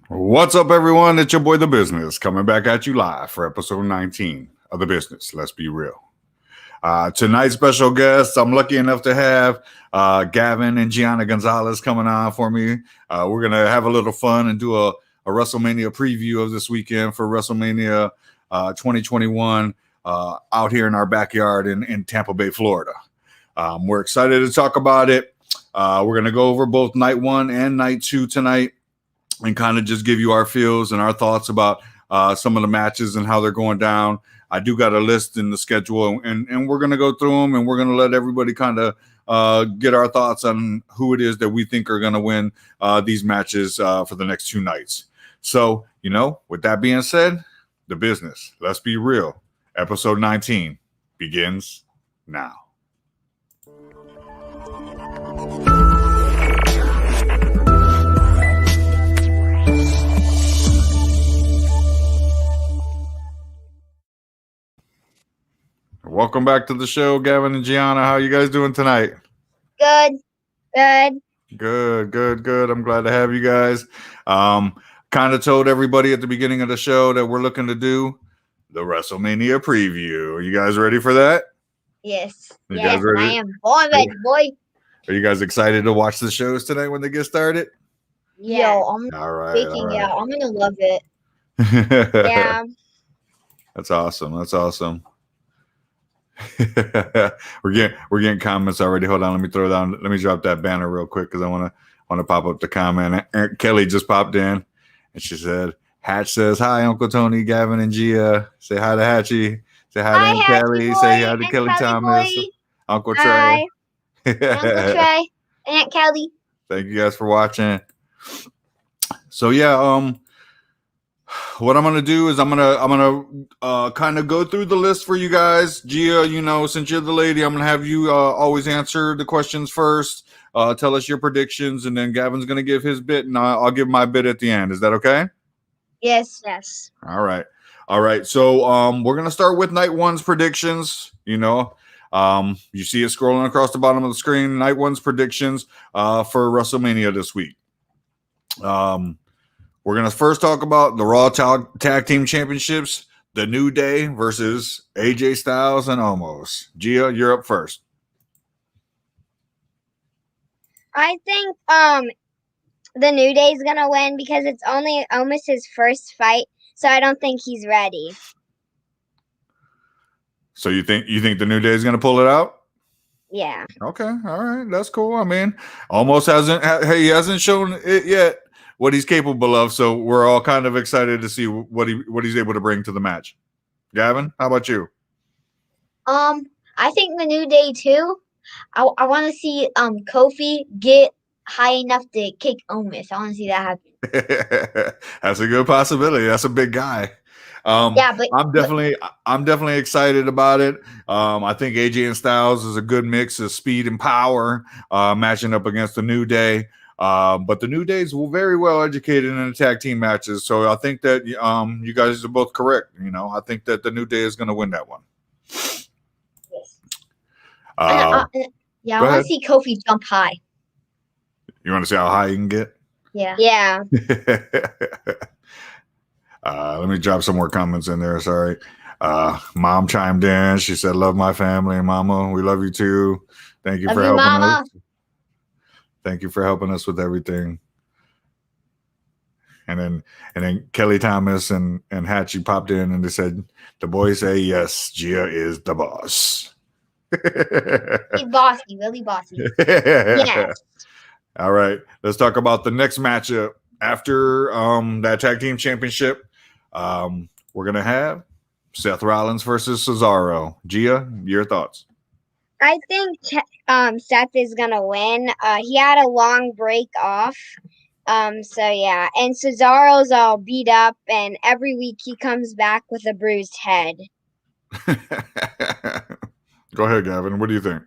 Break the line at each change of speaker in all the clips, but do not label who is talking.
What's up, everyone? It's your boy, The Business, coming back at you live for episode 19 of The Business. Let's be real. Tonight's special guests, I'm lucky enough to have Gavin and Gianna Gonzalez coming on for me. We're going to have a little fun and do a WrestleMania preview of this weekend for WrestleMania 2021 out here in our backyard in Tampa Bay, Florida. We're excited to talk about it. We're going to go over both night one and night two tonight and kind of just give you our feels and our thoughts about some of the matches and how they're going down. I do got a list in the schedule, and we're going to go through them, and we're going to let everybody kind of get our thoughts on who it is that we think are going to win these matches for the next two nights. So, with that being said, The Business, let's be real. Episode 19 begins now. Welcome back to the show, Gavin and Gianna. How are you guys doing tonight?
Good.
Good. I'm glad to have you guys. Kind of told everybody at the beginning of the show that we're looking to do the WrestleMania preview. Are you guys ready for that?
Yes.
Guys ready?
I am. Boy.
Are you guys excited to watch the shows tonight when they get started?
Yeah. Yo, I'm
all right.
out. I'm gonna love it. Yeah.
That's awesome. we're getting comments already. Hold on, let me drop that banner real quick because I want to pop up the comment. Kelly just popped in and she said, Hatch says, hi, Uncle Tony, Gavin, and Gia. Say hi to Hatchie. Say hi to Kelly. Say hi to Kelly Thomas.
Boy.
Uncle
Trey.
Trey.
Uncle Trey. Aunt Kelly.
Thank you guys for watching. So yeah, what I'm gonna do is I'm gonna kind of go through the list for you guys. Gia, since you're the lady, I'm gonna have you always answer the questions first. Tell us your predictions, and then Gavin's gonna give his bit, and I'll give my bit at the end. Is that okay?
Yes.
All right. So we're gonna start with night one's predictions. You see it scrolling across the bottom of the screen. Night one's predictions for WrestleMania this week. We're going to first talk about the Raw Tag Team Championships, The New Day versus AJ Styles and Omos. Gia, you're up first.
I think the New Day is going to win because it's only almost his first fight, so I don't think he's ready.
So you think the New Day is going to pull it out?
Yeah.
Okay. All right. That's cool. I mean, Omos hasn't shown it yet what he's capable of, so we're all kind of excited to see what he's able to bring to the match. Gavin, how about you?
I think the New Day too. I want to see Kofi get high enough to kick Omos. I want to see that happen.
That's a good possibility. That's a big guy. But I'm definitely excited about it. I think AJ and Styles is a good mix of speed and power, matching up against the New Day. But the New Days were very well educated in the tag team matches, so I think that you guys are both correct. I think that the New Day is going to win that one.
Yes.
I
want to see Kofi jump high.
You want to see how high you can get?
Yeah.
Let me drop some more comments in there. Sorry. Mom chimed in. She said, "Love my family, Mama. We love you too. Thank you for helping us." Thank you for helping us with everything. And then Kelly Thomas and Hatchie popped in and they said, the boys say, yes, Gia is the boss.
He's bossy, really bossy. Yes.
All right. Let's talk about the next matchup. After that tag team championship, we're going to have Seth Rollins versus Cesaro. Gia, your thoughts?
I think Seth is going to win. He had a long break off. So, yeah. And Cesaro's all beat up, and every week he comes back with a bruised head.
Go ahead, Gavin. What do you think?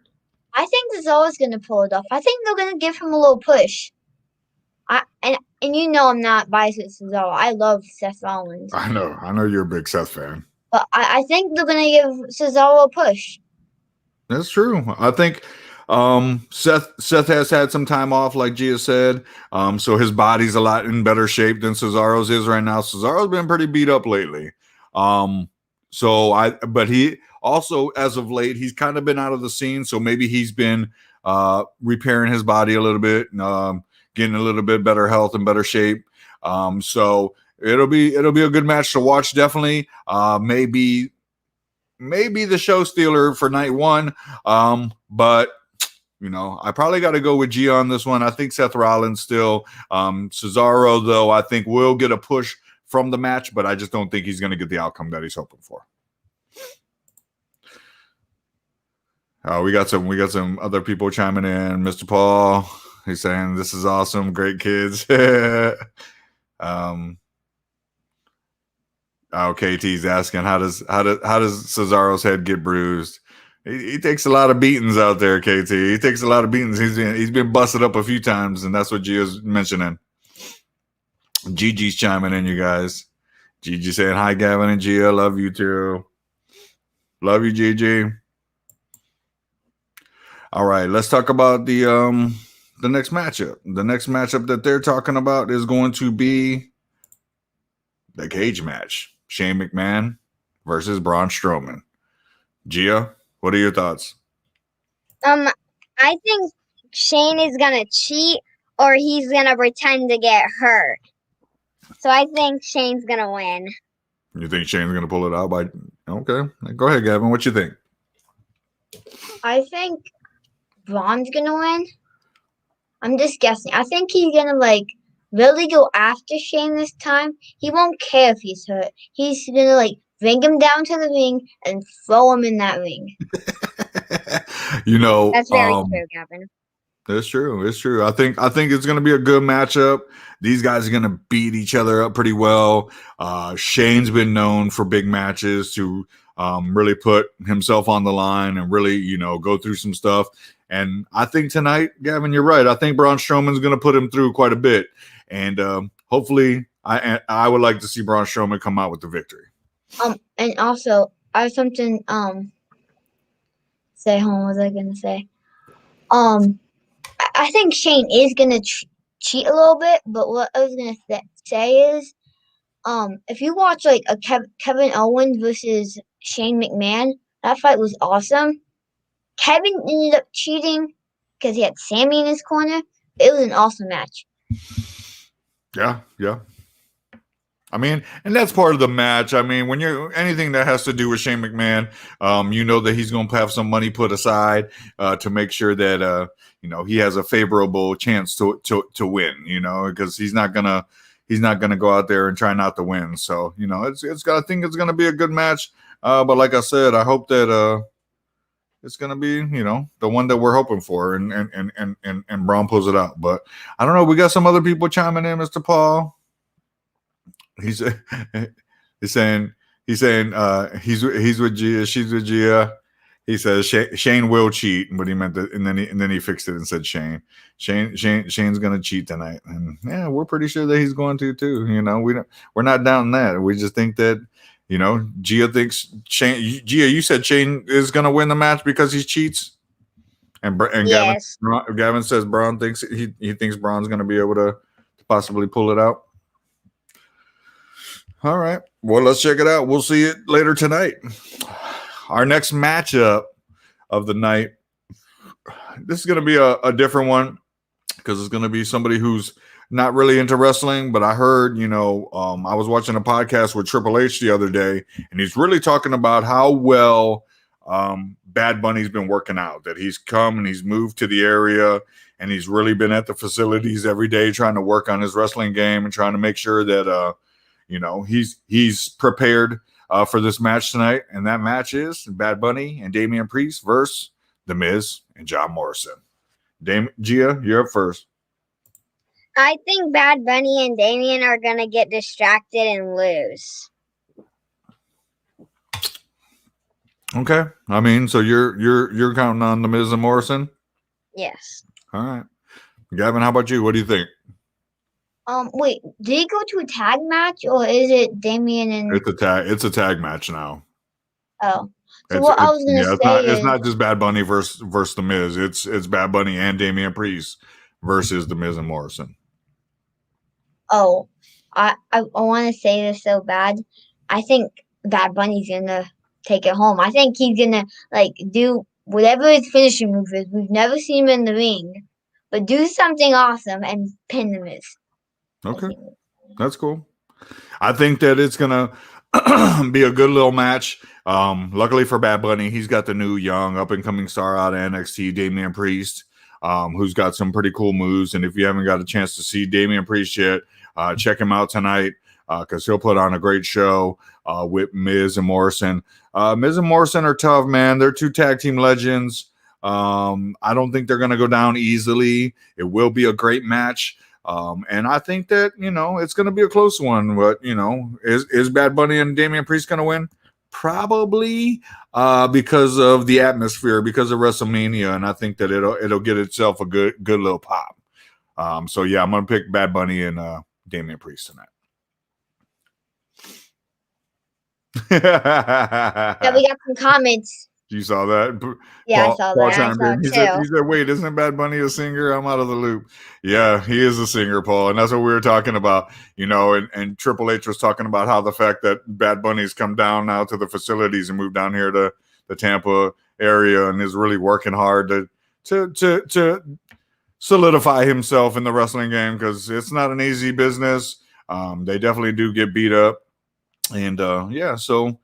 I think Cesaro's going to pull it off. I think they're going to give him a little push. And you know I'm not biased with Cesaro. I love Seth Rollins.
I know you're a big Seth fan.
But I think they're going to give Cesaro a push.
That's true. I think Seth has had some time off, like Gia said. So his body's a lot in better shape than Cesaro's is right now. Cesaro's been pretty beat up lately. But he also, as of late, he's kind of been out of the scene. So maybe he's been repairing his body a little bit, getting a little bit better health and better shape. So it'll be a good match to watch. Definitely. Maybe the show stealer for night one. But I probably got to go with Gia on this one. I think Seth Rollins still. Cesaro, though, I think will get a push from the match, but I just don't think he's going to get the outcome that he's hoping for. We got some other people chiming in. Mr. Paul, he's saying this is awesome, great kids. KT's asking how does Cesaro's head get bruised? He takes a lot of beatings out there, KT. He takes a lot of beatings. He's been busted up a few times, and that's what Gia's mentioning. Gigi's chiming in, you guys. Gigi saying hi, Gavin and Gia. Love you too. Love you, Gigi. All right, let's talk about the next matchup. The next matchup that they're talking about is going to be the cage match. Shane McMahon versus Braun Strowman. Gia, what are your thoughts?
I think Shane is gonna cheat or he's gonna pretend to get hurt. So I think Shane's gonna win.
You think Shane's gonna pull it out by? Okay, go ahead, Gavin. What you think?
I think Braun's gonna win. I'm just guessing. I think he's gonna really go after Shane this time. He won't care if he's hurt. He's gonna bring him down to the ring and throw him in that ring.
That's very true, Gavin.
It's true. It's true. I think it's going to be a good matchup. These guys are going to beat each other up pretty well. Shane's been known for big matches to really put himself on the line and really, go through some stuff. And I think tonight, Gavin, you're right. I think Braun Strowman's going to put him through quite a bit. And hopefully, I would like to see Braun Strowman come out with the victory.
And also, I have something say. What was I going to say? I think Shane is going to cheat a little bit, but what I was going to say is, if you watch a Kevin Owens versus Shane McMahon, that fight was awesome. Kevin ended up cheating because he had Sammy in his corner. It was an awesome match.
Yeah. I mean, and that's part of the match. I mean, when you're anything that has to do with Shane McMahon, you know that he's going to have some money put aside to make sure that he has a favorable chance to win. Because he's not gonna go out there and try not to win. So I think it's gonna be a good match. But like I said, I hope that it's gonna be the one that we're hoping for, and Braun pulls it out. But I don't know. We got some other people chiming in, Mr. Paul. He's saying he's with Gia, she's with Gia. He says Shane will cheat, but he meant that, and then he fixed it and said Shane's gonna cheat tonight, and yeah, we're pretty sure that he's going to too. We're not doubting that. We just think that Gia thinks Shane. Gia, you said Shane is gonna win the match because he cheats, and
yes.
Gavin says Braun thinks he thinks Braun's gonna be able to possibly pull it out. All right. Well, let's check it out. We'll see it later tonight. Our next matchup of the night. This is going to be a different one because it's going to be somebody who's not really into wrestling. But I heard, I was watching a podcast with Triple H the other day, and he's really talking about how well Bad Bunny's been working out. That he's come and he's moved to the area, and he's really been at the facilities every day trying to work on his wrestling game and trying to make sure that he's prepared for this match tonight, and that match is Bad Bunny and Damien Priest versus The Miz and John Morrison. Gia, you're up first.
I think Bad Bunny and Damien are gonna get distracted and lose.
Okay. I mean, so you're counting on the Miz and Morrison?
Yes.
All right. Gavin, how about you? What do you think?
Wait, did it go to a tag match or is it Damien and
It's a tag match now.
oh? So what I was gonna say
it's
is
not just Bad Bunny versus the Miz. It's Bad Bunny and Damian Priest versus the Miz and Morrison.
oh, I want to say this so bad. I think Bad Bunny's gonna take it home. I think he's gonna like do whatever his finishing move is. We've never seen him in the ring, but do something awesome and pin the Miz.
Okay. That's cool. I think that it's gonna be a good little match. Luckily for Bad Bunny, he's got the new young up and coming star out of NXT, Damian Priest, who's got some pretty cool moves. And if you haven't got a chance to see Damian Priest yet, check him out tonight because he'll put on a great show with Miz and Morrison. Miz and Morrison are tough, man. They're two tag team legends. I don't think they're gonna go down easily. It will be a great match. And I think that, it's going to be a close one, but, is Bad Bunny and Damian Priest going to win? Probably because of the atmosphere, because of WrestleMania. And I think that it'll get itself a good little pop. So, yeah, I'm going to pick Bad Bunny and Damian Priest tonight.
Yeah, we got some comments.
You saw that?
Yeah, I saw that. I saw it
He said, wait, isn't Bad Bunny a singer? I'm out of the loop. Yeah, he is a singer, Paul. And that's what we were talking about, and Triple H was talking about how the fact that Bad Bunny's come down now to the facilities and moved down here to the Tampa area and is really working hard to solidify himself in the wrestling game because it's not an easy business. They definitely do get beat up. And, so...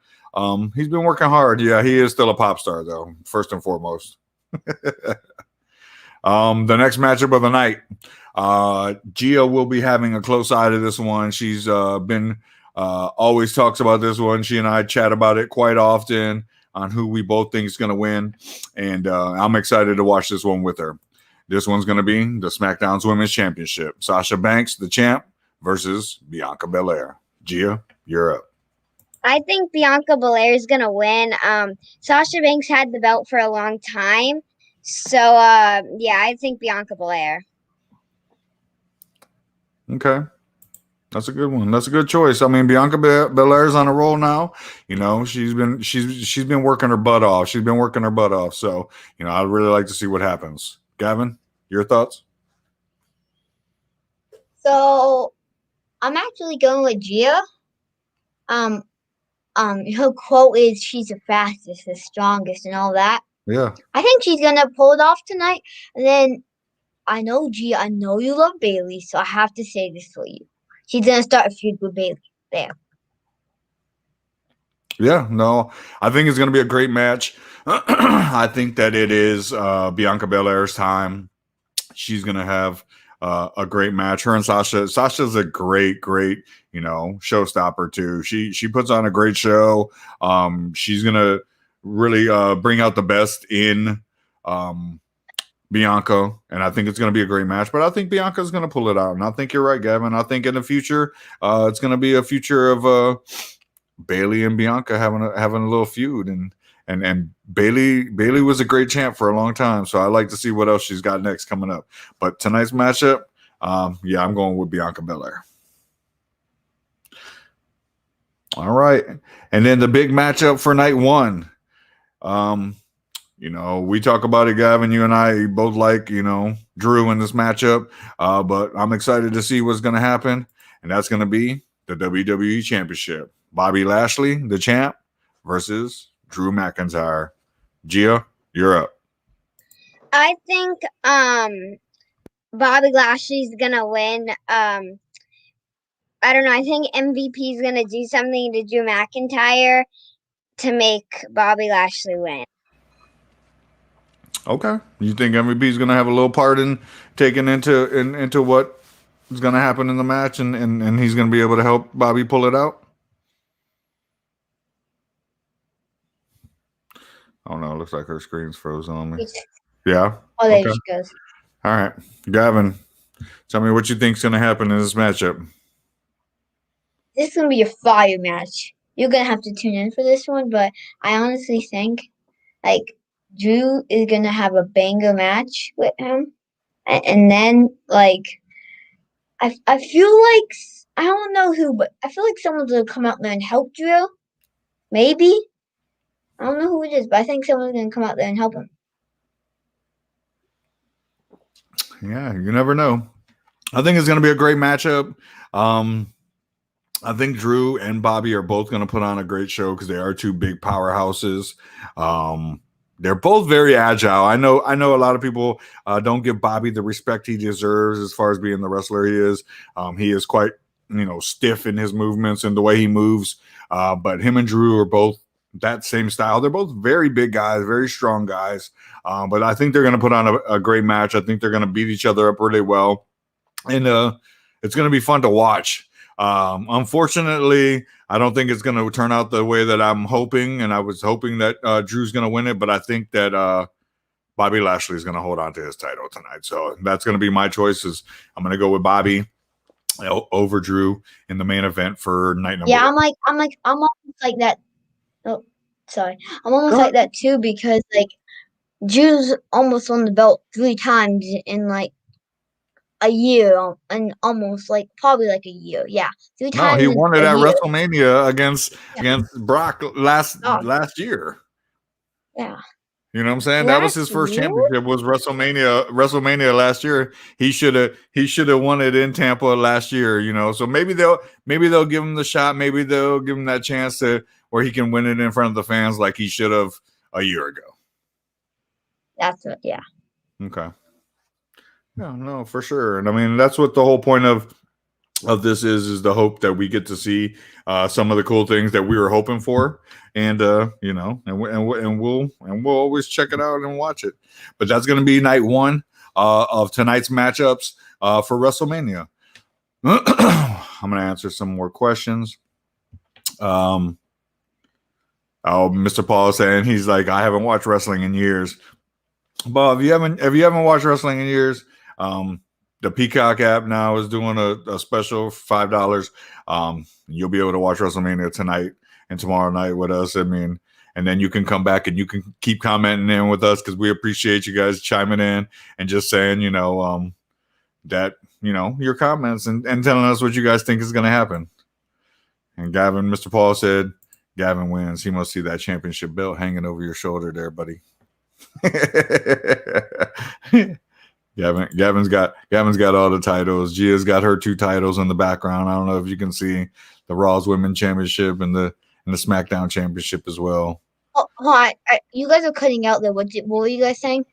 he's been working hard. Yeah, he is still a pop star, though, first and foremost. The next matchup of the night, Gia will be having a close eye to this one. She's been always talks about this one. She and I chat about it quite often on who we both think is going to win. And I'm excited to watch this one with her. This one's going to be the SmackDown's Women's Championship. Sasha Banks, the champ, versus Bianca Belair. Gia, you're up.
I think Bianca Belair is going to win. Sasha Banks had the belt for a long time. So, I think Bianca Belair.
Okay. That's a good one. That's a good choice. I mean, Bianca Belair's on a roll now. She's been working her butt off. She's been working her butt off. So, I'd really like to see what happens. Gavin, your thoughts?
So, I'm actually going with Gia. Her quote is she's the fastest, the strongest, and all that.
Yeah.
I think she's gonna pull it off tonight. And then I know Gia, I know you love Bayley, so I have to say this for you. She's gonna start a feud with Bayley. There.
Yeah, no, I think it's gonna be a great match. I think that it is Bianca Belair's time. She's gonna have a great match. Her and Sasha. Sasha's a great, showstopper too. She puts on a great show. She's gonna really bring out the best in Bianca, and I think it's gonna be a great match. But I think Bianca's gonna pull it out, and I think you're right, Gavin. I think in the future, it's gonna be a future of Bayley and Bianca having a little feud, and Bayley was a great champ for a long time, so I like to see what else she's got next coming up. But tonight's matchup, I'm going with Bianca Belair. All right, and then the big matchup for night one. We talk about it, Gavin. You and I both like Drew in this matchup, but I'm excited to see what's going to happen, and that's going to be the WWE Championship. Bobby Lashley, the champ, versus Drew McIntyre. Gia, you're up.
I think Bobby Lashley's gonna win. I don't know. I think MVP is gonna do something to Drew McIntyre to make Bobby Lashley win.
Okay, you think MVP is gonna have a little part in taking into what is gonna happen in the match, and he's gonna be able to help Bobby pull it out? Oh no, it looks like her screen's frozen on me. Yeah.
Oh, there she goes.
All right, Gavin, tell me what you think's going to happen in this matchup.
This is gonna be a fire match. you're gonna have to tune in for this one, but I honestly think like Drew is gonna have a banger match with him, and then like I feel like I don't know who, but I feel like someone's gonna come out there and help Drew. Maybe I don't know who it is, but I think someone's gonna come out there and help him.
Yeah, you never know. I think it's going to be a great matchup. I think Drew and Bobby are both going to put on a great show because they are two big powerhouses. They're both very agile. I know a lot of people don't give Bobby the respect he deserves as far as being the wrestler he is. He is quite, stiff in his movements and the way he moves. But him and Drew are both that same style. They're both very big guys, very strong guys. But I think they're going to put on a great match. I think they're going to beat each other up really well. And it's going to be fun to watch. Unfortunately, I don't think it's going to turn out the way that I'm hoping. And I was hoping that Drew's going to win it. But I think that Bobby Lashley is going to hold on to his title tonight. So that's going to be my choices. I'm going to go with Bobby over Drew in the main event for night number.
Yeah, I'm almost like that. Oh, sorry. I'm almost like that too because like Drew's almost won the belt 3 times in like a year and almost like probably like a year. Yeah. 3 times.
No, he won it at
year.
WrestleMania against Brock last year.
Yeah.
You know what I'm saying? That was his first championship was WrestleMania last year. He should have won it in Tampa last year, So maybe they'll give him the shot, maybe they'll give him that chance to where he can win it in front of the fans like he should have a year ago.
That's it, yeah.
Okay. No, for sure. And I mean, that's what the whole point of this is the hope that we get to see some of the cool things that we were hoping for. And we'll always check it out and watch it. But that's going to be night 1 of tonight's matchups for WrestleMania. I'm going to answer some more questions. Mr. Paul is saying he's like, I haven't watched wrestling in years. But if you haven't watched wrestling in years, the Peacock app now is doing a special $5. You'll be able to watch WrestleMania tonight and tomorrow night with us. I mean, and then you can come back and you can keep commenting in with us because we appreciate you guys chiming in and just saying, that, your comments and telling us what you guys think is going to happen. And Mr. Paul said, Gavin wins. He must see that championship belt hanging over your shoulder there, buddy. Gavin's got all the titles. Gia's got her 2 titles in the background. I don't know if you can see the Raw's Women's Championship and the SmackDown Championship as well.
Oh, you guys are cutting out there. What were you guys saying?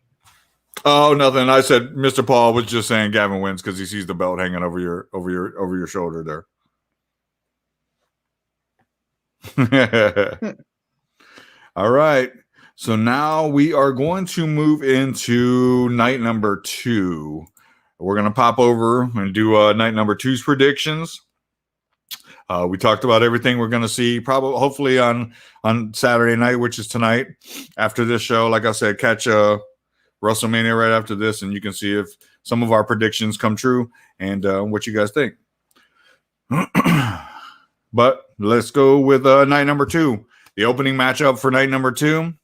Oh, nothing. I said Mr. Paul was just saying Gavin wins because he sees the belt hanging over your shoulder there. All right. So now we are going to move into night number 2. We're going to pop over and do night number 2's predictions. We talked about everything we're going to see hopefully on Saturday night, which is tonight. After this show, like I said, catch WrestleMania right after this, and you can see if some of our predictions come true and what you guys think. But let's go with night number 2. The opening matchup for night number 2.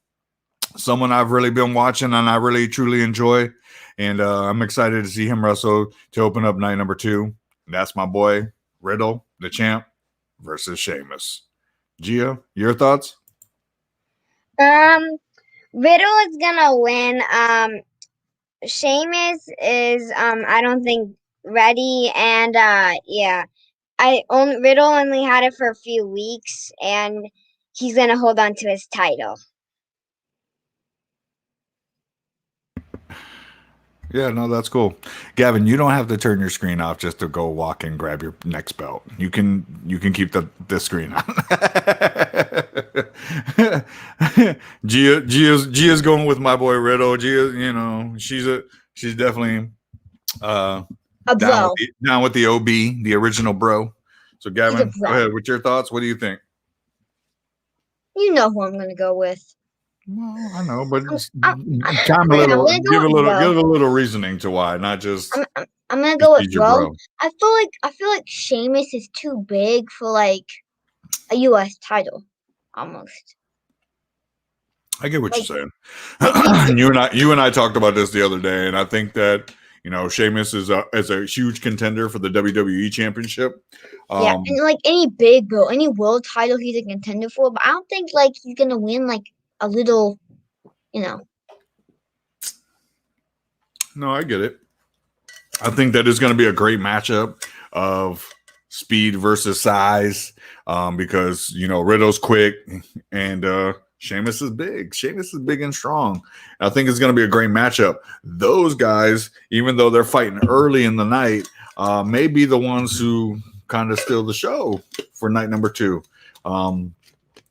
Someone I've really been watching and I really truly enjoy. And I'm excited to see him wrestle to open up night number 2. And that's my boy, Riddle, the champ, versus Sheamus. Gia, your thoughts?
Riddle is gonna win. Sheamus is I don't think ready, and Riddle only had it for a few weeks, and he's gonna hold on to his title.
Yeah, no, that's cool. Gavin, you don't have to turn your screen off just to go walk and grab your next belt. You can keep the screen on. Gia's going with my boy Riddle. Gia, she's definitely down with the OB, the original bro. So Gavin, go ahead with your thoughts. What do you think?
You know who I'm going to go with.
Well, I know, but give a little reasoning to why, not just.
I'm gonna go with Bro. I feel like Sheamus is too big for like a U.S. title, almost.
I get what
Like,
you're saying.
like
you and I talked about this the other day, and I think that Sheamus is a huge contender for the WWE Championship.
yeah, and like any big belt, any world title, he's a contender for. But I don't think like he's gonna win like a little, you know.
No, I get it. I think that is going to be a great matchup of speed versus size, because Riddle's quick and Sheamus is big. Sheamus is big and strong. I think it's going to be a great matchup. Those guys, even though they're fighting early in the night, may be the ones who kind of steal the show for night number 2. I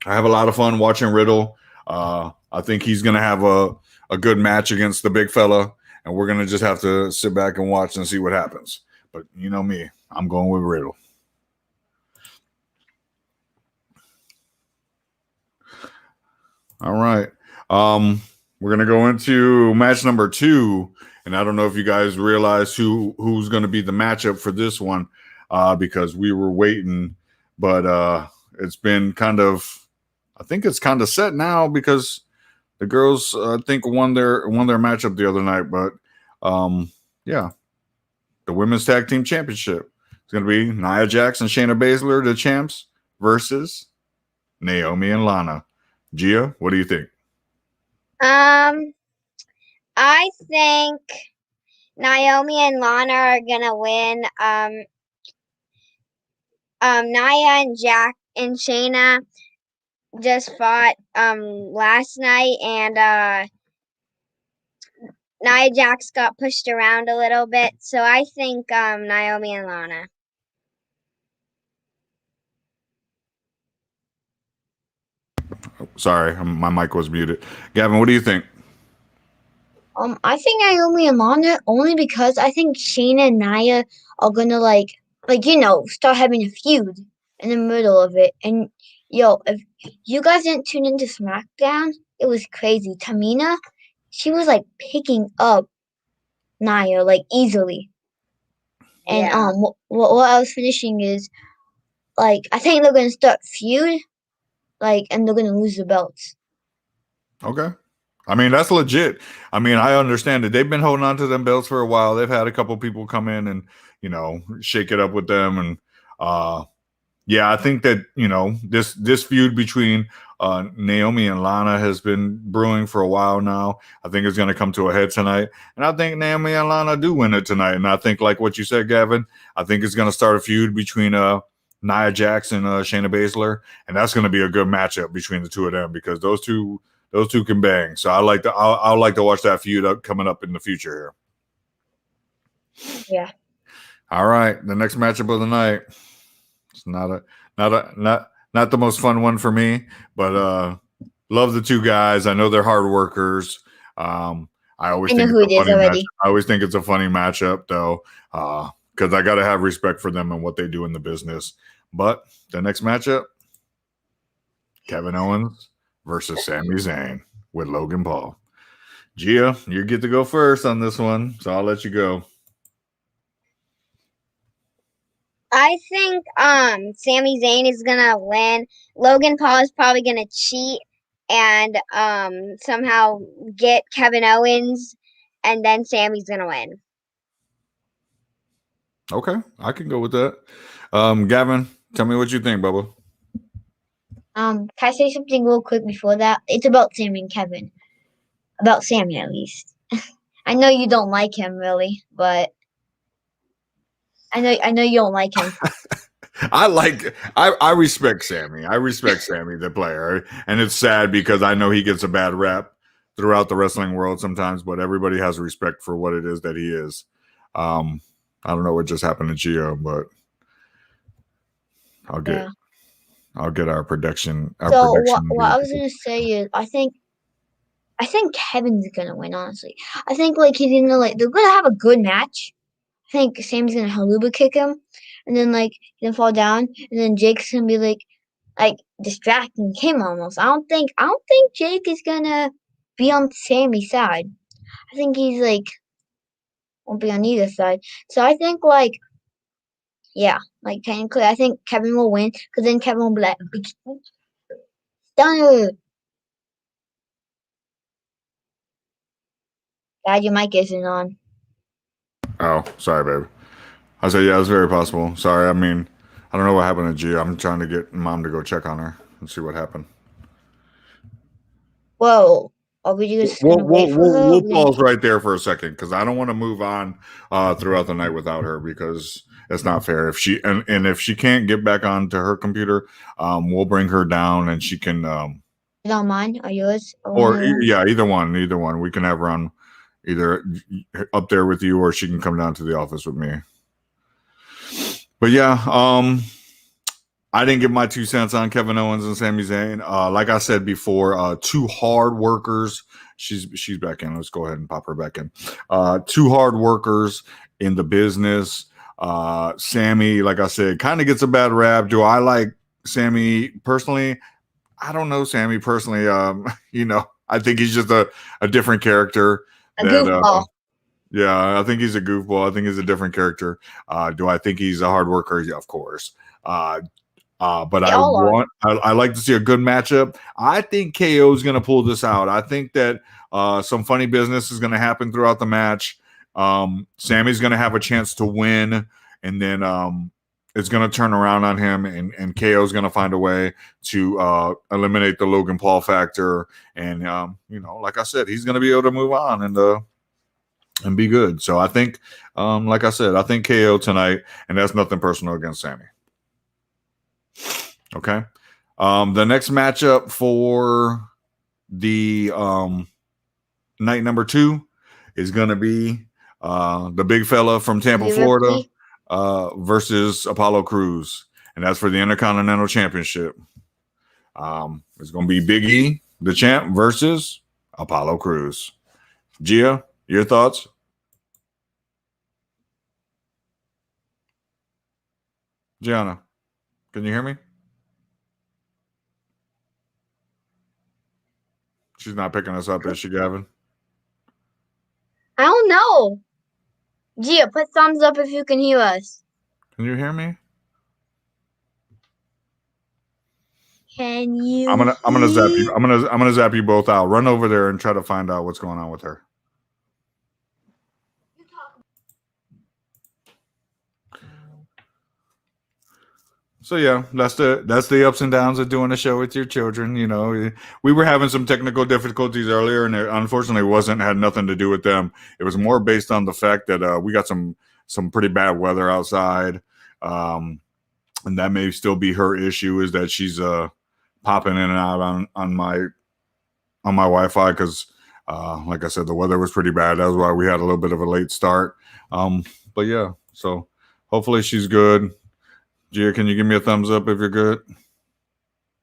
have a lot of fun watching Riddle. I think he's going to have a good match against the big fella. And we're going to just have to sit back and watch and see what happens. But you know me, I'm going with Riddle. All right. We're going to go into match number 2. And I don't know if you guys realize who's going to be the matchup for this one, because we were waiting. But it's been I think it's kind of set now because the girls, I think, won their matchup the other night, but yeah, the women's tag team championship is going to be Nia Jax and Shayna Baszler, the champs, versus Naomi and Lana. Gia, what do you think?
I think Naomi and Lana are gonna win. Nia and Jack and Shayna just fought last night, and Nia Jax got pushed around a little bit, so I think Naomi and Lana.
Sorry, my mic was muted. Gavin, what do you think?
I think Naomi and Lana only because I think Shayna and Nia are gonna start having a feud in the middle of it. And if you guys didn't tune into SmackDown, it was crazy. Tamina, she was like picking up Nia like easily. And
Yeah.
what I was finishing is like I think they're gonna start feud, and they're gonna lose the belts.
Okay. I mean, that's legit. I mean, I understand that they've been holding on to them belts for a while. They've had a couple people come in and, shake it up with them. And yeah, I think that, this feud between Naomi and Lana has been brewing for a while now. I think it's going to come to a head tonight. And I think Naomi and Lana do win it tonight. And I think, like what you said, Gavin, I think it's going to start a feud between Nia Jax and Shayna Baszler. And that's going to be a good matchup between the two of them because those two can bang. So I like to watch that feud coming up in the future
here. Yeah.
All right, the next matchup of the night. It's not the most fun one for me, but love the two guys. I know they're hard workers. I always think it's a funny matchup. I always think it's a funny matchup though, because I got to have respect for them and what they do in the business. But the next matchup, Kevin Owens versus Sami Zayn with Logan Paul. Gia, you get to go first on this one, so I'll let you go.
I think Sami Zayn is gonna win. Logan Paul is probably gonna cheat and somehow get Kevin Owens, and then Sami's gonna win.
Okay, I can go with that. Gavin, tell me what you think, Bubba.
Can I say something real quick before that? It's about Sammy and Kevin. About Sammy, at least. I know you don't like him, really, but I know you don't like him.
I respect Sammy. I respect Sammy, the player. And it's sad because I know he gets a bad rap throughout the wrestling world sometimes, but everybody has respect for what it is that he is. I don't know what just happened to Gio, but I'll get our prediction. What
I was gonna say is I think Kevin's gonna win, honestly. I think he's gonna they're gonna have a good match. I think Sam's gonna haluba kick him, and then he's gonna fall down, and then Jake's gonna be distracting him almost. I don't think Jake is gonna be on Sammy's side. I think he's won't be on either side. So I think Yeah, like technically, I think Kevin will win because then Kevin will be like, Stunner. God, your mic isn't on.
Oh, sorry, baby. I said, yeah, it's very possible. Sorry, I mean, I don't know what happened to Gia. I'm trying to get Mom to go check on her and see what happened.
Whoa. Are we just going to wait for her?
We'll pause right there for a second because I don't want to move on throughout the night without her because it's not fair. If she and if she can't get back onto her computer, we'll bring her down and she can.
Is it on mine or yours?
Yeah, either one. We can have her on either up there with you or she can come down to the office with me. But yeah, I didn't give my 2 cents on Kevin Owens and Sami Zayn. Like I said before, two hard workers. She's back in. Let's go ahead and pop her back in. Two hard workers in the business. Sammy, like I said, kind of gets a bad rap. Do I like Sammy personally? I don't know Sammy personally. I think he's just a different character.
A goofball.
Yeah, I think he's a goofball. I think he's a different character. Do I think he's a hard worker? Yeah, of course. But I like to see a good matchup. I think KO is going to pull this out. I think that some funny business is going to happen throughout the match. Sammy's going to have a chance to win, and then it's going to turn around on him, and KO is going to find a way to eliminate the Logan Paul factor. And like I said, he's going to be able to move on and be good. So I think, like I said, I think KO tonight, and that's nothing personal against Sammy. Okay. The next matchup for the night number 2 is going to be the big fella from Tampa, Florida versus Apollo Crews. And that's for the Intercontinental Championship. It's going to be Big E, the champ, versus Apollo Crews. Gia, your thoughts? Gianna, can you hear me? She's not picking us up, is she, Gavin?
I don't know. Gia, put thumbs up if you can hear us.
Can you hear me?
Can you?
I'm gonna zap you. I'm gonna zap you both out. Run over there and try to find out what's going on with her. So yeah, that's the ups and downs of doing a show with your children. We were having some technical difficulties earlier, and it unfortunately had nothing to do with them. It was more based on the fact that we got some pretty bad weather outside, and that may still be her issue. Is that she's popping in and out on my Wi-Fi because, like I said, the weather was pretty bad. That was why we had a little bit of a late start. But yeah, so hopefully she's good. Gia, can you give me a thumbs up if you're good?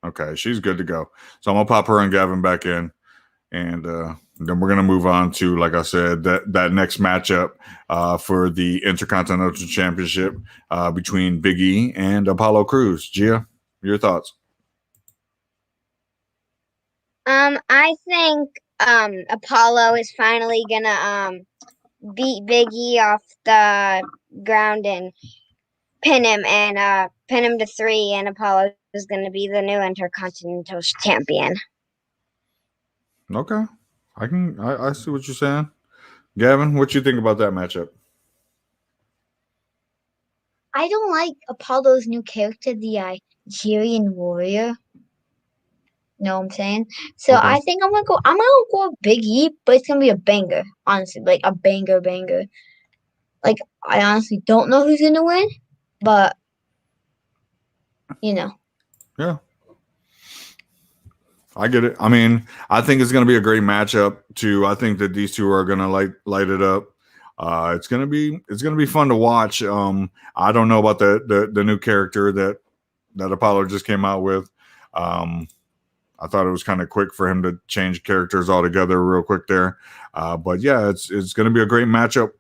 Okay, she's good to go. So I'm going to pop her and Gavin back in. And then we're going to move on to, like I said, that next matchup for the Intercontinental Championship between Big E and Apollo Crews. Gia, your thoughts?
I think Apollo is finally going to beat Big E off the ground and pin him to 3, and Apollo is going to be the new Intercontinental Champion.
Okay. I see what you're saying. Gavin, what you think about that matchup?
I don't like Apollo's new character, the Nigerian Warrior. You know what I'm saying? So okay. I think I'm gonna go Big E, but it's gonna be a banger, honestly. Like a banger. Like I honestly don't know who's gonna win. But,
Yeah. I get it. I mean, I think it's going to be a great matchup, too. I think that these two are going to light it up. It's going to be fun to watch. I don't know about the new character that Apollo just came out with. I thought it was kind of quick for him to change characters altogether real quick there. But, yeah, it's going to be a great matchup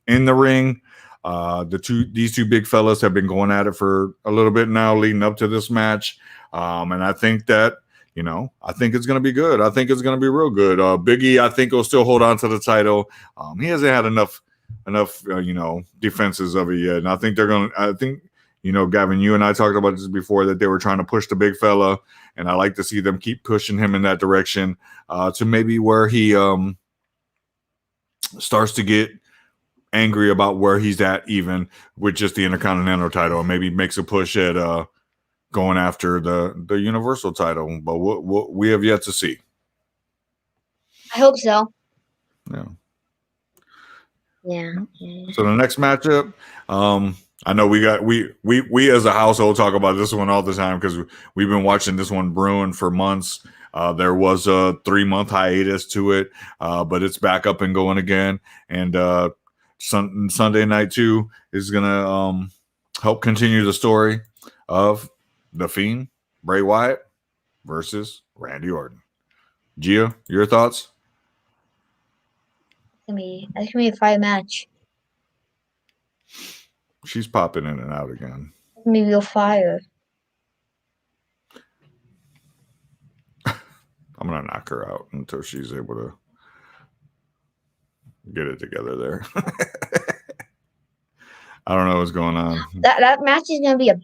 in the ring. These two big fellas have been going at it for a little bit now leading up to this match. And I think that, I think it's going to be good. I think it's going to be real good. Big E, I think, will still hold on to the title. He hasn't had enough defenses of it yet. And I think Gavin, you and I talked about this before, that they were trying to push the big fella, and I like to see them keep pushing him in that direction to maybe where he starts to get angry about where he's at, even with just the Intercontinental title, and maybe makes a push at going after the Universal title. But we have yet to see.
I hope so.
Yeah.
Yeah.
So the next matchup, I know we as a household talk about this one all the time because we've been watching this one brewing for months. There was a 3-month hiatus to it, but it's back up and going again. And Sunday night too is gonna help continue the story of The Fiend, Bray Wyatt versus Randy Orton. Gia, your thoughts?
That's gonna be a fire match.
She's popping in and out again.
It's gonna be real fire.
I'm gonna knock her out until she's able to get it together there. I don't know what's going on.
That match is gonna be a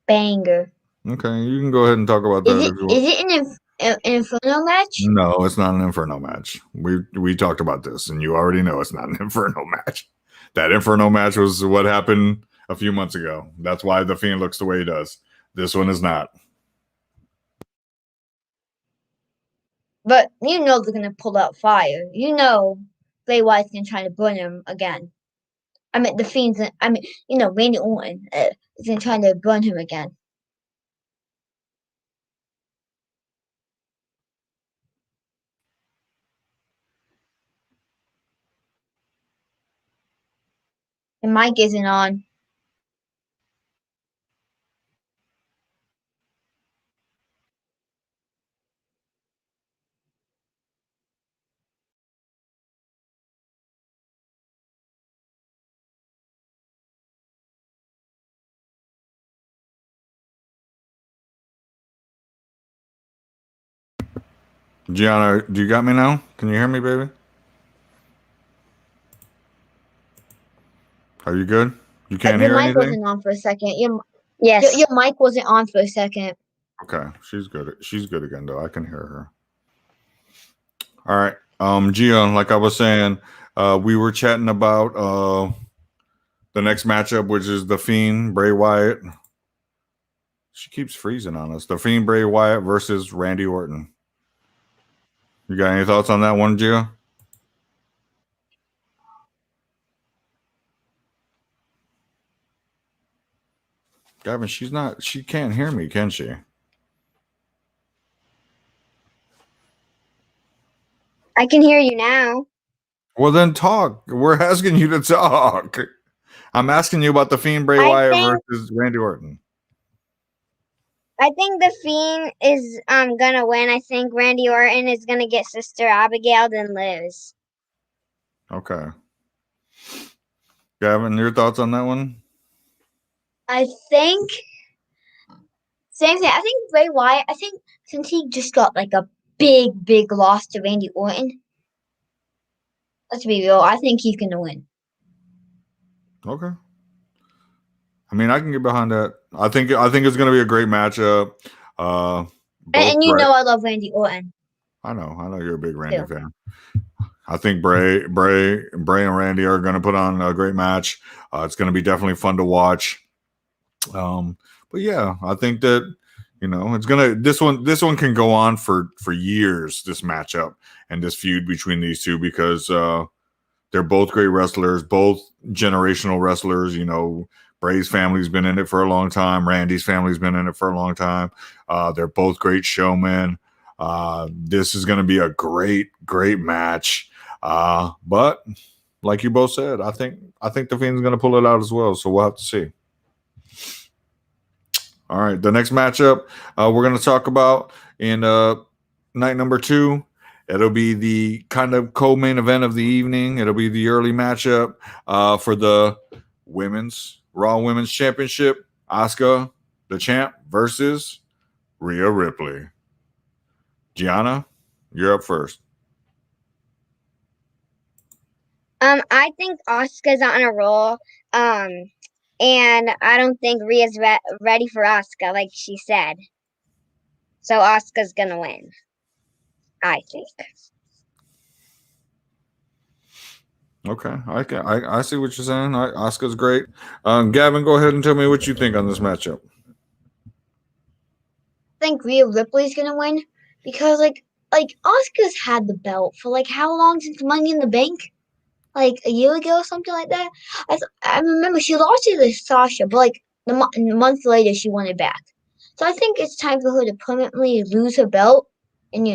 banger.
Okay, you can go ahead and talk about that.
Is it an Inferno match?
No, it's not an Inferno match. We talked about this, and you already know it's not an Inferno match. That Inferno match was what happened a few months ago. That's why The Fiend looks the way he does. This one is not.
But you know they're gonna pull out fire. You know Bray Wyatt's gonna try to burn him again. I mean the Fiend's. Randy Orton is gonna try to burn him again. And Mike isn't on.
Gianna, do you got me now? Can you hear me, baby? Are you good? You can't hear
Your mic
anything?
wasn't on for a second.
Yes.
Your mic wasn't on for a second.
Okay, she's good. She's good again, though. I can hear her. All right. Gia, like I was saying, we were chatting about the next matchup, which is The Fiend, Bray Wyatt. She keeps freezing on us. The Fiend, Bray Wyatt versus Randy Orton. You got any thoughts on that one, Gia? Gavin, she can't hear me, can she?
I can hear you now.
Well, then talk. We're asking you to talk. I'm asking you about The Fiend, Bray Wyatt versus Randy Orton.
I think The Fiend is gonna win. I think Randy Orton is gonna get Sister Abigail and lose.
Okay. Gavin, your thoughts on that one?
I think same thing. I think Bray Wyatt. I think since he just got like a big loss to Randy Orton. Let's be real. I think he's gonna win.
Okay. I mean, I can get behind that. I think it's going to be a great matchup.
And I love Randy Orton.
I know you're a big Randy fan. I think Bray and Randy are going to put on a great match. It's going to be definitely fun to watch. But yeah, I think that it's gonna this one can go on for years. This matchup and this feud between these two because they're both great wrestlers, both generational wrestlers. Bray's family's been in it for a long time. Randy's family's been in it for a long time. They're both great showmen. This is going to be a great match. But like you both said, I think The Fiend's going to pull it out as well. So we'll have to see. All right, the next matchup we're going to talk about in night number 2. It'll be the kind of co-main event of the evening. It'll be the early matchup for the Raw Women's Championship. Asuka, the champ, versus Rhea Ripley. Gianna, you're up first.
I think Asuka's on a roll. And I don't think Rhea's ready for Asuka, like she said. So Asuka's gonna win. I think.
Okay, I see what you're saying. Asuka's great. Gavin, go ahead and tell me what you think on this matchup.
I think Rhea Ripley's gonna win because like Asuka's had the belt for like how long since Money in the Bank? Like a year ago or something like that. I remember she lost it to Sasha, but like a month later she won it back. So I think it's time for her to permanently lose her belt, and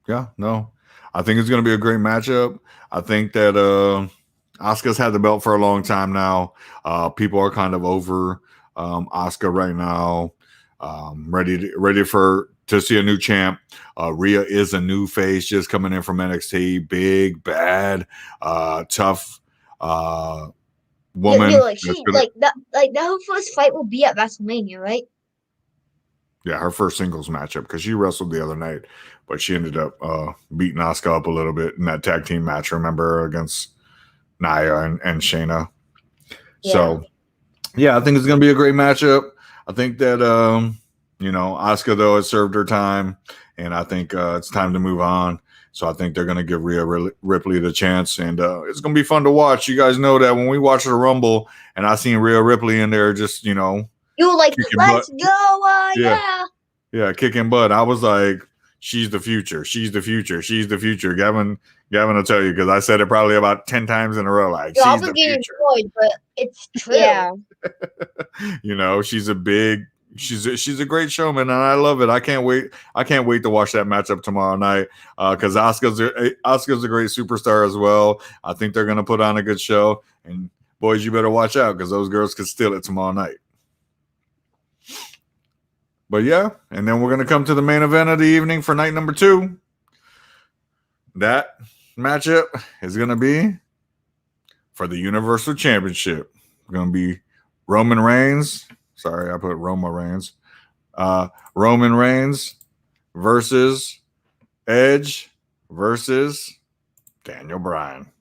Yeah, no, I think it's going to be a great matchup. I think that Asuka's had the belt for a long time now. People are kind of over Asuka right now. Ready to see a new champ. Rhea is a new face just coming in from NXT. Big, bad, tough woman.
yeah, like her first fight will be at WrestleMania, right?
Yeah, her first singles matchup because she wrestled the other night, but she ended up beating Asuka up a little bit in that tag team match. Remember, against Nia and Shayna.
Yeah.
So, yeah, I think it's going to be a great matchup. I think that Asuka though has served her time, and I think it's time to move on. So I think they're going to give Rhea Ripley the chance, and it's going to be fun to watch. You guys know that when we watch the Rumble, and I seen Rhea Ripley in there, just
you were like, let's go,
yeah, kicking butt. I was like, she's the future. She's the future. She's the future. Gavin will tell you because I said it probably about 10 times in a row. Like, she's the future.
Enjoyed, but it's true.
Yeah.
She's a great showman, and I love it. I can't wait to watch that matchup tomorrow night because Asuka's a great superstar as well. I think they're going to put on a good show, and boys, you better watch out because those girls could steal it tomorrow night. But yeah, and then we're going to come to the main event of the evening for night number 2. That matchup is going to be for the Universal Championship. It's going to be Roman Reigns. Sorry, I put Roma Reigns. Roman Reigns versus Edge versus Daniel Bryan.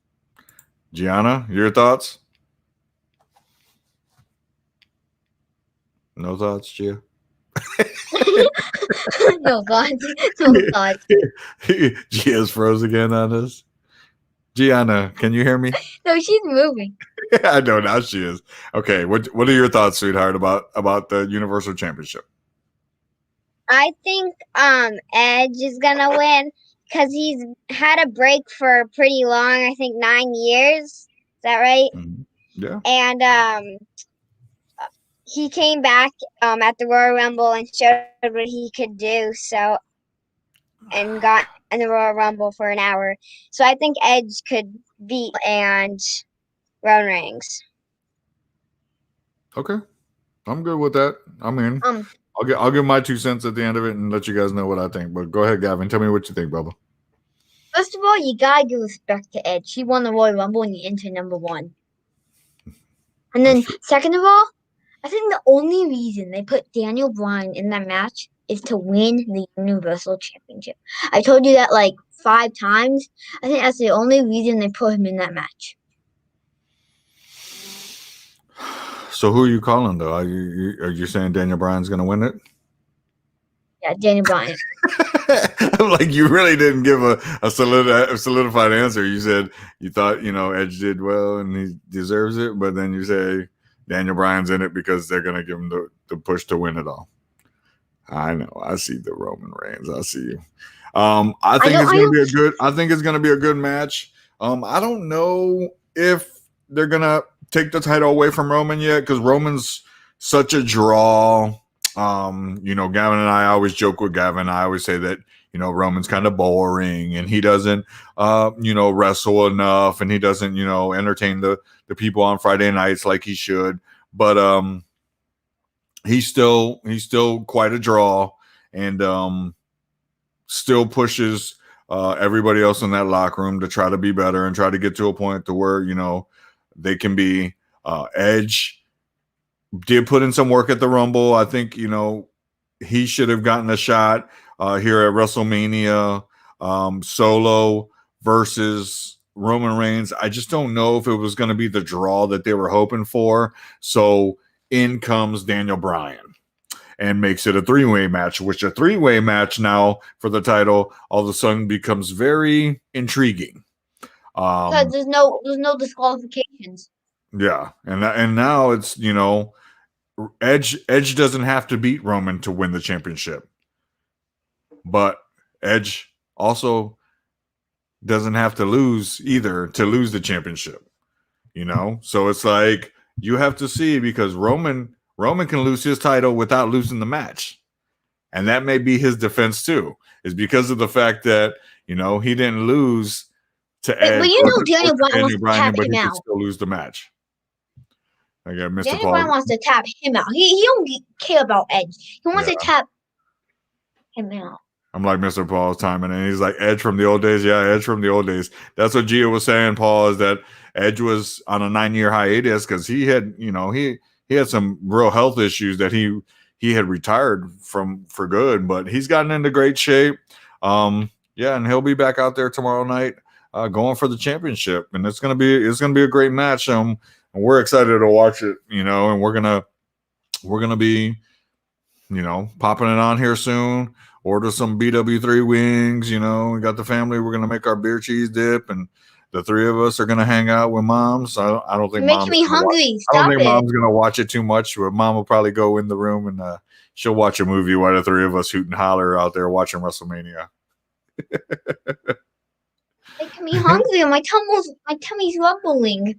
Gianna, your thoughts? No thoughts, Gia?
No thoughts.
Gia's froze again on us. Gianna, can you hear me?
No, she's moving.
I know now she is. Okay, what are your thoughts, sweetheart, about the Universal Championship?
I think Edge is gonna win because he's had a break for pretty long. I think 9 years. Is that right?
Mm-hmm. Yeah.
And he came back at the Royal Rumble and showed what he could do. So, and got in the Royal Rumble for an hour. So I think Edge could beat and Roman Reigns.
Okay, I'm good with that. I mean, I'll give my 2 cents at the end of it and let you guys know what I think. But go ahead, Gavin. Tell me what you think, Bubba.
First of all, you gotta give respect to Edge. He won the Royal Rumble and he entered number 1. And then, second of all, I think the only reason they put Daniel Bryan in that match is to win the Universal Championship. I told you that like 5 times. I think that's the only reason they put him in that match.
So who are you calling, though? Are you saying Daniel Bryan's going to win it?
Yeah, Daniel Bryan.
Like, you really didn't give a solidified answer. You said you thought, Edge did well and he deserves it, but then you say Daniel Bryan's in it because they're going to give him the push to win it all. I know. I see the Roman Reigns. I see you. I think it's going to be a good match. I don't know if they're going to take the title away from Roman yet because Roman's such a draw. Gavin and I always joke with Gavin. I always say that, Roman's kind of boring and he doesn't, wrestle enough and he doesn't, entertain the people on Friday nights like he should. But he's still quite a draw and still pushes everybody else in that locker room to try to be better and try to get to a point to where, they can be. Edge did put in some work at the Rumble. I think, he should have gotten a shot here at WrestleMania. Solo versus Roman Reigns. I just don't know if it was going to be the draw that they were hoping for. So in comes Daniel Bryan and makes it a three-way match, which a three-way match now for the title all of a sudden becomes very intriguing.
Because there's no disqualifications.
Yeah, and now it's, you know, Edge doesn't have to beat Roman to win the championship, but Edge also doesn't have to lose either to lose the championship. You know, so it's like you have to see, because Roman can lose his title without losing the match, and that may be his defense too, is because of the fact that, you know, he didn't lose to Edge.
But you know Daniel Bryan wants to tap
but
him
he could
out.
still lose the match. I got Mr.
Daniel
Paul.
Bryan wants to tap him out. He don't care about Edge. He wants to tap him out.
I'm like Mr. Paul's timing, and he's like, Edge from the old days. Yeah, Edge from the old days. That's what Gia was saying, Paul, is that Edge was on a 9-year hiatus because he had, you know, he had some real health issues that he had retired from for good, but he's gotten into great shape. Yeah, and he'll be back out there tomorrow night, going for the championship, and it's gonna be a great match. And we're excited to watch it, you know, and we're gonna be, you know, popping it on here soon. Order some BW3 wings, you know. We got the family. We're gonna make our beer cheese dip, and the three of us are gonna hang out with Mom. So I don't think
You're making me hungry. Stop it.
Mom's gonna watch it too much. But Mom will probably go in the room and she'll watch a movie while the three of us hoot and holler out there watching WrestleMania.
Making me hungry. My tummy's rumbling.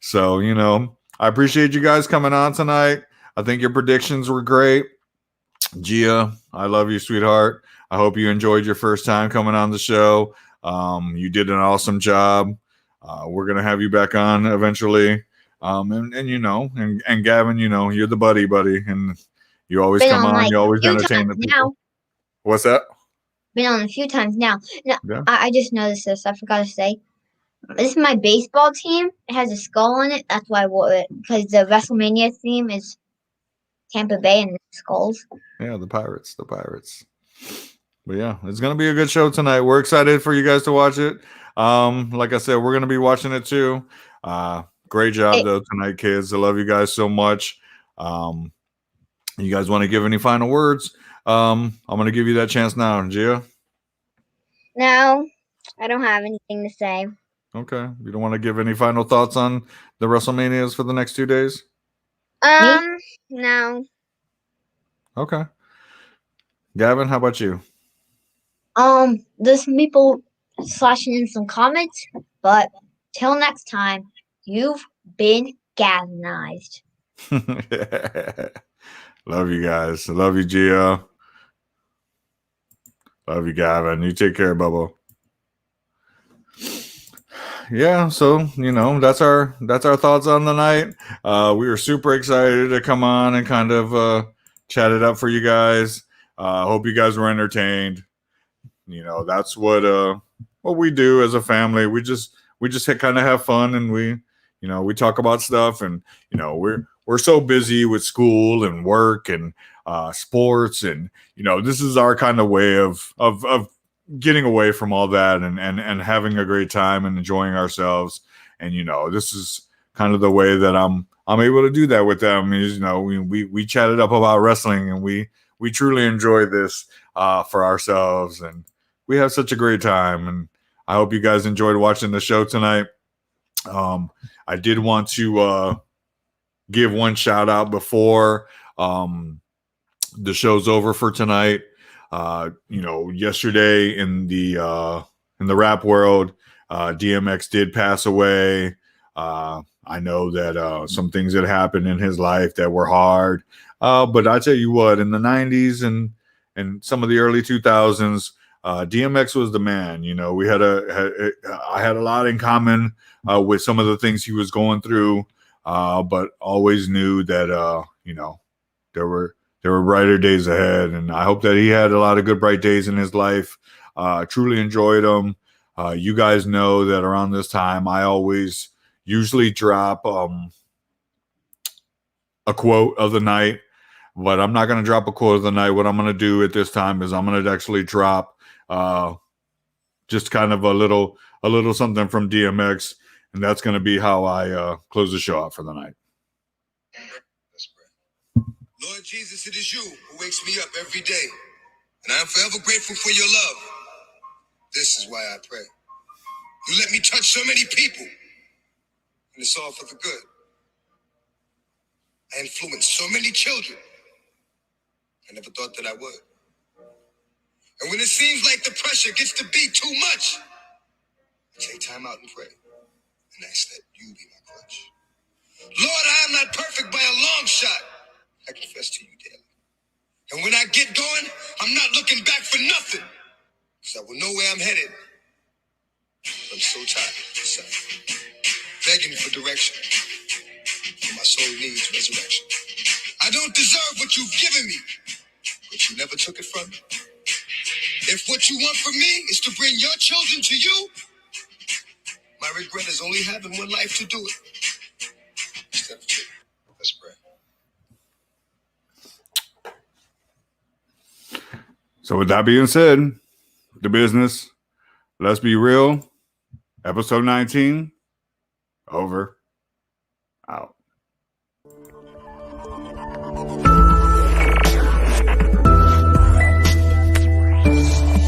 So, you know, I appreciate you guys coming on tonight. I think your predictions were great. Gia, I love you, sweetheart. I hope you enjoyed your first time coming on the show. You did an awesome job. We're gonna have you back on eventually. And you know, and Gavin, you know, you're the buddy, and you always come on. You always entertain the people. Now. What's that?
Been on a few times now. No, yeah. I just noticed this. I forgot to say. This is my baseball team. It has a skull on it. That's why I wore it, because the WrestleMania theme is Tampa Bay and the skulls.
Yeah, the Pirates. But yeah, it's gonna be a good show tonight. We're excited for you guys to watch it. Like I said, we're gonna be watching it too. Great job though tonight, kids. I love you guys so much. You guys want to give any final words? I'm gonna give you that chance now, Gia.
No, I don't have anything to say.
Okay, you don't want to give any final thoughts on the WrestleManias for the next 2 days?
No.
Okay. Gavin, how about you?
There's some people slashing in some comments, but till next time, you've been Gavinized.
Love you guys. Love you, Gia. Love you, Gavin. You take care, Bubba. Yeah, so you know, that's our thoughts on the night. We were super excited to come on and kind of chat it up for you guys. Hope you guys were entertained. You know, that's what we do as a family. We just kind of have fun, and we talk about stuff, and you know, we're so busy with school and work and sports, and you know, this is our kind of way of getting away from all that and having a great time and enjoying ourselves. And you know, this is kind of the way that I'm able to do that with them. Is, you know, we chatted up about wrestling, and we truly enjoy this for ourselves, and we have such a great time. And I hope you guys enjoyed watching the show tonight. I did want to give one shout out before the show's over for tonight. You know, yesterday in the rap world, DMX did pass away. I know that some things that happened in his life that were hard. But I tell you what, in the 90s and some of the early 2000s, DMX was the man. You know, I had a lot in common with some of the things he was going through, but always knew that you know, there were brighter days ahead, and I hope that he had a lot of good bright days in his life. Truly enjoyed them. You guys know that around this time, I always usually drop a quote of the night, but I'm not going to drop a quote of the night. What I'm going to do at this time is I'm going to actually drop just kind of a little something from DMX, and that's going to be how I close the show out for the night.
Lord Jesus, it is you who wakes me up every day, and I am forever grateful for your love. This is why I pray. You let me touch so many people, and it's all for the good. I influenced so many children. I never thought that I would. And when it seems like the pressure gets to be too much, I take time out and pray, and ask that you be my crutch. Lord, I am not perfect by a long shot. I confess to you daily. And when I get going, I'm not looking back for nothing, because I will know where I'm headed. I'm so tired, Seth, begging for direction, for my soul needs resurrection. I don't deserve what you've given me, but you never took it from me. If what you want from me is to bring your children to you, my regret is only having one life to do it. Instead of two. Let's pray.
So with that being said, the business, let's be real, episode 19, over, out.